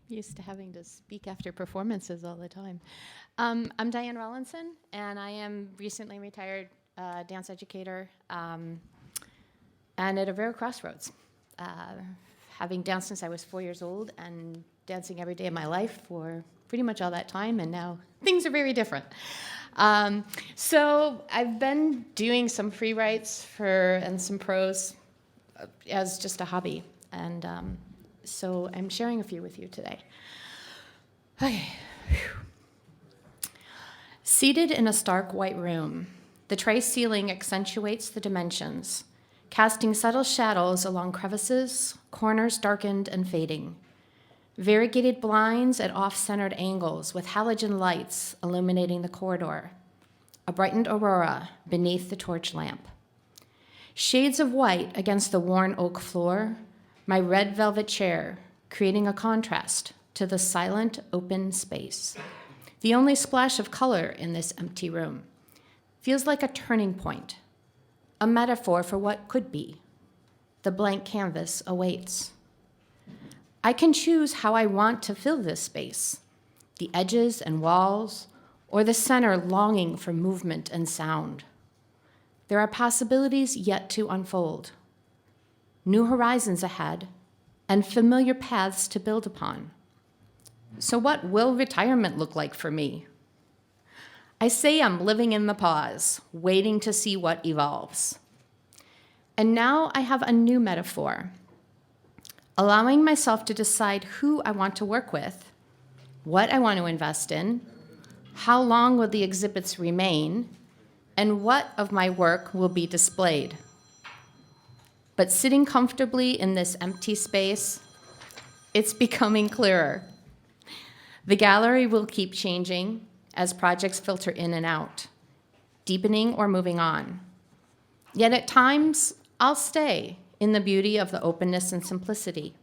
Used to having to speak after performances all the time. I'm Diane Rawlinson, and I am recently retired dance educator, and at a rare crossroads. Having danced since I was 4 years old and dancing every day of my life for pretty much all that time, and now things are very different. So I've been doing some free writes and some prose as just a hobby, and so I'm sharing a few with you today. Okay. Seated in a stark white room, the tray ceiling accentuates the dimensions, casting subtle shadows along crevices, corners darkened and fading. Variegated blinds at off-centered angles with halogen lights illuminating the corridor. A brightened aurora beneath the torch lamp. Shades of white against the worn oak floor, my red velvet chair creating a contrast to the silent, open space. The only splash of color in this empty room feels like a turning point, a metaphor for what could be. The blank canvas awaits. I can choose how I want to fill this space, the edges and walls, or the center longing for movement and sound. There are possibilities yet to unfold, new horizons ahead, and familiar paths to build upon. So what will retirement look like for me? I say I'm living in the pause, waiting to see what evolves. And now I have a new metaphor, allowing myself to decide who I want to work with, what I want to invest in, how long will the exhibits remain, and what of my work will be displayed. But sitting comfortably in this empty space, it's becoming clearer. The gallery will keep changing as projects filter in and out, deepening or moving on. Yet at times, I'll stay in the beauty of the openness and simplicity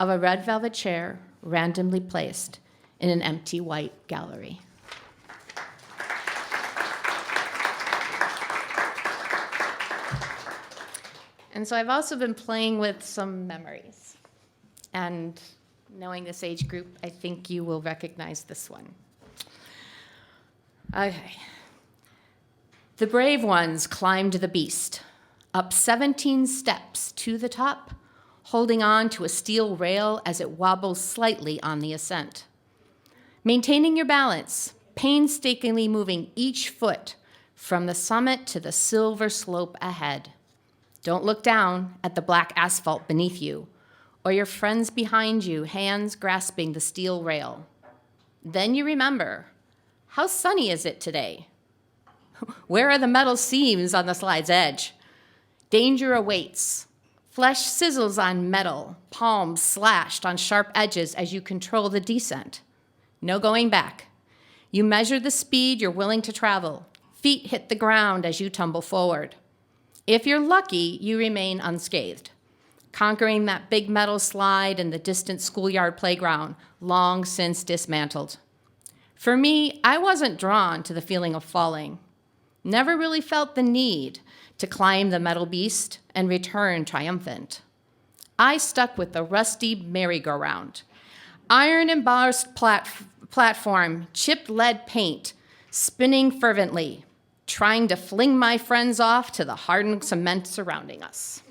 of a red velvet chair randomly placed in an empty white gallery. And so I've also been playing with some memories. And knowing this age group, I think you will recognize this one. Okay. The brave ones climbed the beast, up 17 steps to the top, holding on to a steel rail as it wobbles slightly on the ascent. Maintaining your balance, painstakingly moving each foot from the summit to the silver slope ahead. Don't look down at the black asphalt beneath you, or your friends behind you, hands grasping the steel rail. Then you remember, how sunny is it today? Where are the metal seams on the slide's edge? Danger awaits. Flesh sizzles on metal, palms slashed on sharp edges as you control the descent. No going back. You measure the speed you're willing to travel. Feet hit the ground as you tumble forward. If you're lucky, you remain unscathed, conquering that big metal slide in the distant schoolyard playground, long since dismantled. For me, I wasn't drawn to the feeling of falling. Never really felt the need to climb the metal beast and return triumphant. I stuck with the rusty merry-go-round, iron-embossed platform, chipped lead paint, spinning fervently, trying to fling my friends off to the hardened cement surrounding us.